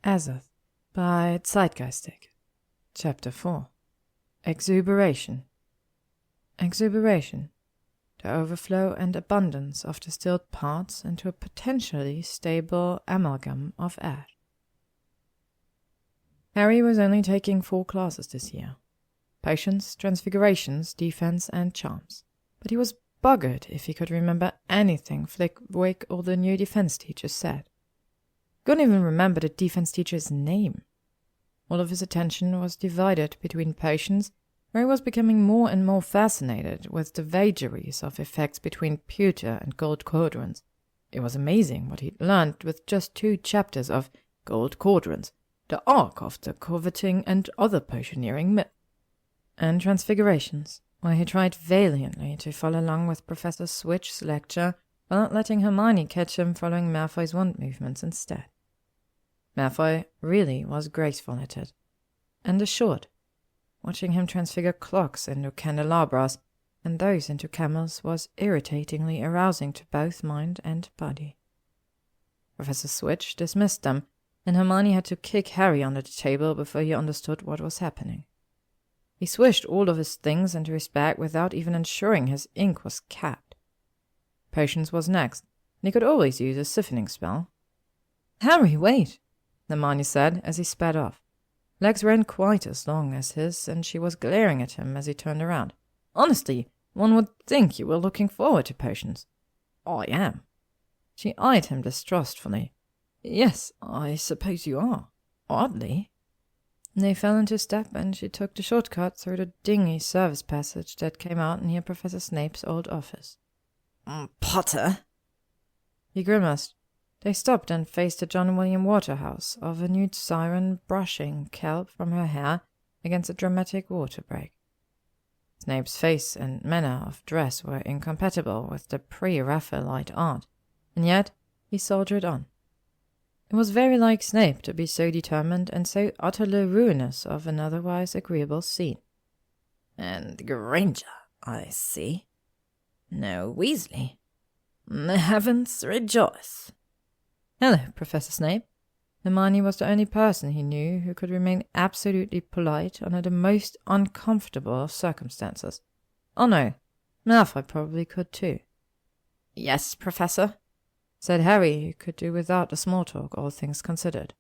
Azoth by Zeitgeistic. Chapter 4. Exuberation. Exuberation. The overflow and abundance of distilled parts into a potentially stable amalgam of ash. Harry was only taking 4 classes this year. Potions, Transfigurations, Defense, and Charms. But he was buggered if he could remember anything Flitwick or the new defense teacher said. Couldn't even remember the defense teacher's name. All of his attention was divided between potions, where he was becoming more and more fascinated with the vagaries of effects between pewter and gold quadrants. It was amazing what he'd learned with just 2 chapters of Gold Quadrants, the arc of the coveting and other potioneering myth, and Transfigurations, where he tried valiantly to follow along with Professor Switch's lecture while letting Hermione catch him following Malfoy's wand movements instead. Malfoy really was graceful at it, and assured. Watching him transfigure clocks into candelabras and those into camels was irritatingly arousing to both mind and body. Professor Switch dismissed them, and Hermione had to kick Harry under the table before he understood what was happening. He swished all of his things into his bag without even ensuring his ink was capped. Potions was next, and he could always use a siphoning spell. "Harry, wait!" Hermione said as he sped off. Legs ran quite as long as his, and she was glaring at him as he turned around. "Honestly, one would think you were looking forward to potions." "I am." She eyed him distrustfully. "Yes, I suppose you are. Oddly." They fell into step, and she took the shortcut through the dingy service passage that came out near Professor Snape's old office. "Potter?" He grimaced. They stopped and faced the John William Waterhouse of a nude siren brushing kelp from her hair against a dramatic water break. Snape's face and manner of dress were incompatible with the pre-Raphaelite art, and yet he soldiered on. It was very like Snape to be so determined and so utterly ruinous of an otherwise agreeable scene. "And Granger, I see. No Weasley. The heavens rejoice." "Hello, Professor Snape." Hermione was the only person he knew who could remain absolutely polite under the most uncomfortable of circumstances. Oh no, Malfoy probably could too. "Yes, Professor," said Harry, who could do without the small talk, all things considered.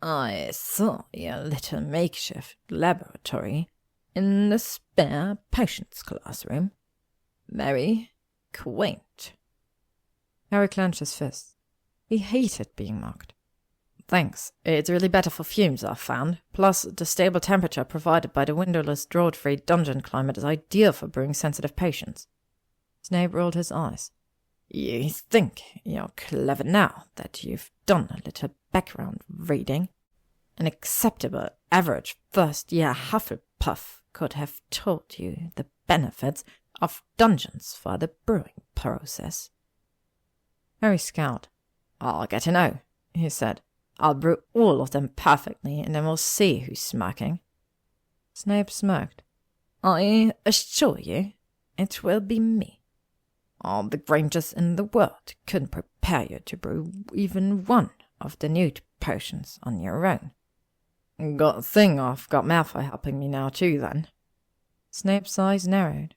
"I saw your little makeshift laboratory in the spare potions classroom. Very quaint." Harry clenched his fists. He hated being mocked. "Thanks. It's really better for fumes, I've found. Plus, the stable temperature provided by the windowless, draught-free dungeon climate is ideal for brewing sensitive potions." Snape rolled his eyes. "You think you're clever now that you've done a little background reading? An acceptable, average first-year Hufflepuff could have taught you the benefits of dungeons for the brewing process." Harry scowled. "I'll get an O," he said. "I'll brew all of them perfectly, and then we'll see who's smirking." Snape smirked. "I assure you, it will be me. All the Grangers in the world couldn't prepare you to brew even one of the nude potions on your own. Good thing I've got Malfoy helping me now too, then." Snape's eyes narrowed.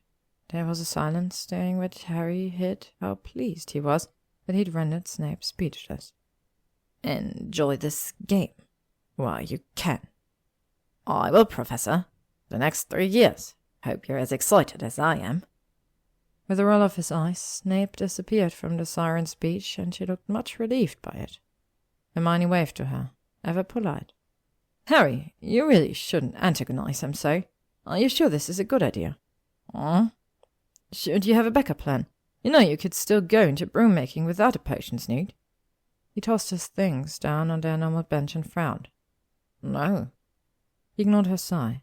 There was a silence during which Harry hid how pleased he was that he'd rendered Snape speechless. "Enjoy this game while you can." "I will, Professor. The next 3 years. Hope you're as excited as I am." With a roll of his eyes, Snape disappeared from the siren's speech, and she looked much relieved by it. Hermione waved to her, ever polite. "Harry, you really shouldn't antagonize him so. Are you sure this is a good idea?" "Should you have a backup plan? You know you could still go into broom-making without a potion snoot." He tossed his things down on their normal bench and frowned. "No." He ignored her sigh.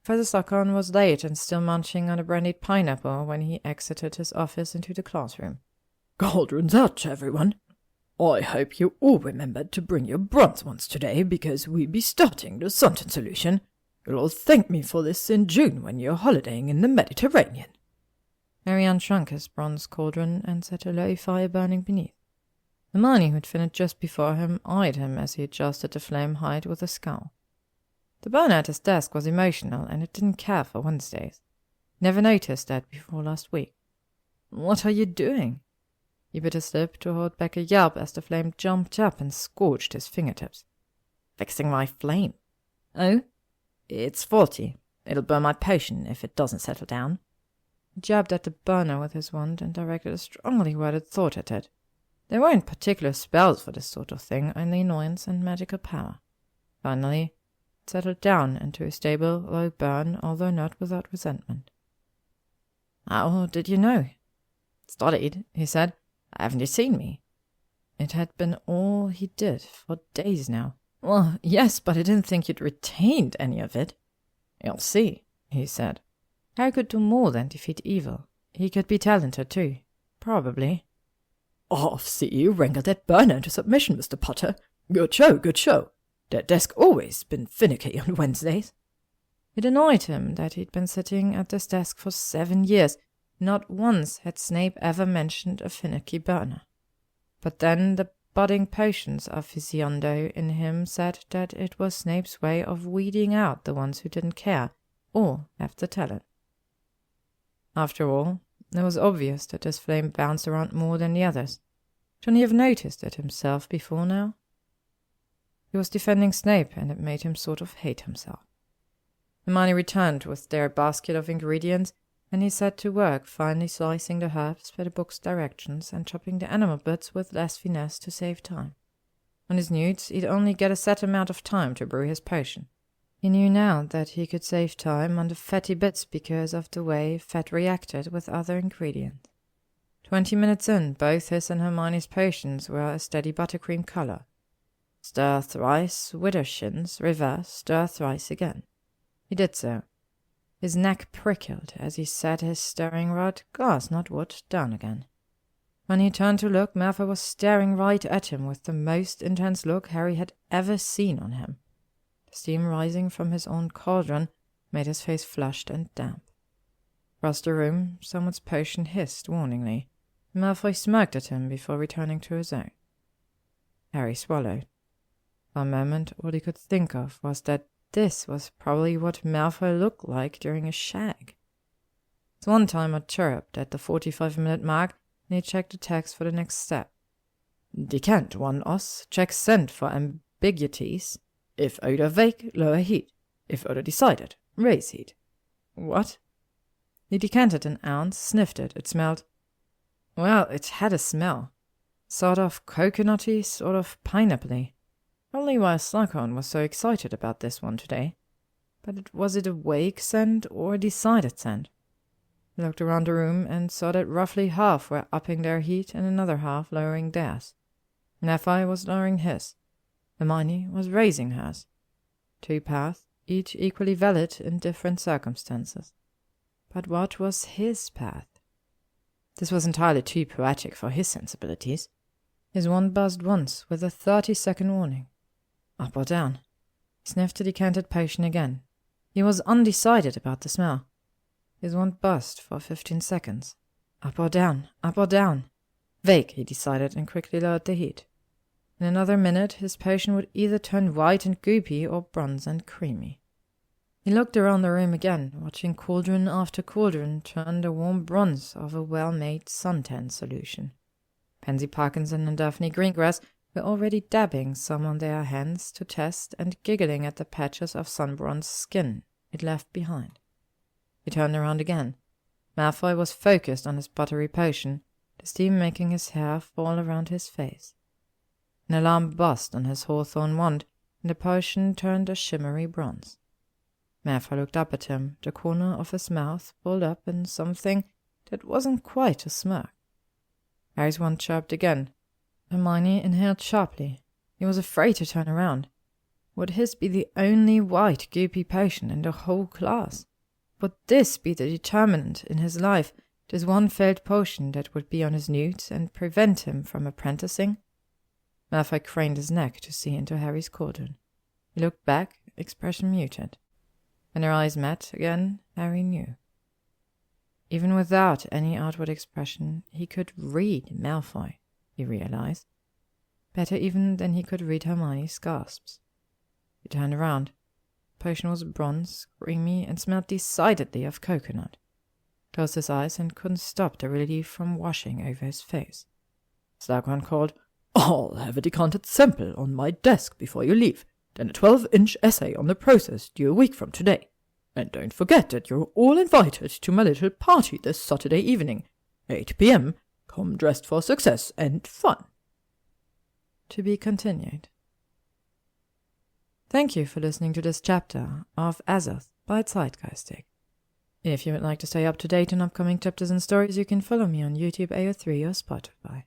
Professor Slughorn was late and still munching on a brandied pineapple when he exited his office into the classroom. "Cauldron's out, everyone. I hope you all remembered to bring your bronze ones today, because we'll be starting the Sunton solution. You'll all thank me for this in June when you're holidaying in the Mediterranean." Harry unshrunk his bronze cauldron and set a low fire burning beneath. Hermione, who'd finished just before him, eyed him as he adjusted the flame height with a scowl. The burner at his desk was emotional, and it didn't care for Wednesdays. Never noticed that before last week. "What are you doing?" He bit his lip to hold back a yelp as the flame jumped up and scorched his fingertips. "Fixing my flame." "Oh? It's faulty. It'll burn my potion if it doesn't settle down." He jabbed at the burner with his wand and directed a strongly worded thought at it. There weren't particular spells for this sort of thing, only annoyance and magical power. Finally, it settled down into a stable, low burn, although not without resentment. "How did you know?" "Studied," he said. "Haven't you seen me?" It had been all he did for days now. "Well, yes, but I didn't think you'd retained any of it." "You'll see," he said. Harry could do more than defeat evil. He could be talented, too. Probably. "I'll see you wrangle that burner into submission, Mr. Potter. Good show, good show. That desk always been finicky on Wednesdays." It annoyed him that he'd been sitting at this desk for 7 years. Not once had Snape ever mentioned a finicky burner. But then the budding potions aficionado in him said that it was Snape's way of weeding out the ones who didn't care or have the talent. After all, it was obvious that this flame bounced around more than the others. Shouldn't he have noticed it himself before now? He was defending Snape, and it made him sort of hate himself. Hermione returned with their basket of ingredients, and he set to work finely slicing the herbs by the book's directions and chopping the animal bits with less finesse to save time. On his newts, he'd only get a set amount of time to brew his potion. He knew now that he could save time on the fatty bits because of the way fat reacted with other ingredients. 20 minutes in, both his and Hermione's potions were a steady buttercream color. Stir thrice, wither shins, reverse, stir thrice again. He did so. His neck prickled as he set his stirring rod, glass not wood, down again. When he turned to look, Malfoy was staring right at him with the most intense look Harry had ever seen on him. The steam rising from his own cauldron made his face flushed and damp. Across the room, someone's potion hissed warningly. Malfoy smirked at him before returning to his own. Harry swallowed. For a moment, all he could think of was that this was probably what Malfoy looked like during a shag. One timer chirruped at the 45-minute mark, and he checked the text for the next step. "Decant 1 os, check sent for ambiguities. If odor vague, lower heat. If odor decided, raise heat." What? He decanted an ounce, sniffed it. It smelled. Well, it had a smell. Sort of coconutty, sort of pineapple-y. Only why Slughorn was so excited about this one today. But was it a vague scent or a decided scent? He looked around the room and saw that roughly half were upping their heat and another half lowering theirs. Malfoy was lowering his. Hermione was raising hers. 2 paths, each equally valid in different circumstances. But what was his path? This was entirely too poetic for his sensibilities. His wand buzzed once with a 30-second warning. Up or down? He sniffed the decanted potion again. He was undecided about the smell. His wand buzzed for 15 seconds. Up or down? Up or down? Vague, he decided, and quickly lowered the heat. In another minute, his potion would either turn white and goopy or bronze and creamy. He looked around the room again, watching cauldron after cauldron turn the warm bronze of a well-made suntan solution. Pansy Parkinson and Daphne Greengrass were already dabbing some on their hands to test and giggling at the patches of sun-bronzed skin it left behind. He turned around again. Malfoy was focused on his buttery potion, the steam making his hair fall around his face. An alarm buzzed on his hawthorn wand, and the potion turned a shimmery bronze. Malfoy looked up at him, the corner of his mouth pulled up in something that wasn't quite a smirk. Harry's wand chirped again. Hermione inhaled sharply. He was afraid to turn around. Would his be the only white, goopy potion in the whole class? Would this be the determinant in his life, this one failed potion that would be on his newt and prevent him from apprenticing? Malfoy craned his neck to see into Harry's cauldron. He looked back, expression muted. When their eyes met again, Harry knew. Even without any outward expression, he could read Malfoy, he realized. better even than he could read Hermione's gasps. He turned around. The potion was bronze, creamy, and smelled decidedly of coconut. Closed his eyes and couldn't stop the relief from washing over his face. Slughorn called, "I'll have a decanted sample on my desk before you leave, then a 12-inch essay on the process due a week from today. And don't forget that you're all invited to my little party this Saturday evening, 8 p.m. Come dressed for success and fun." To be continued. Thank you for listening to this chapter of Azoth by Zeitgeistic. If you would like to stay up to date on upcoming chapters and stories, you can follow me on YouTube, AO3 or Spotify.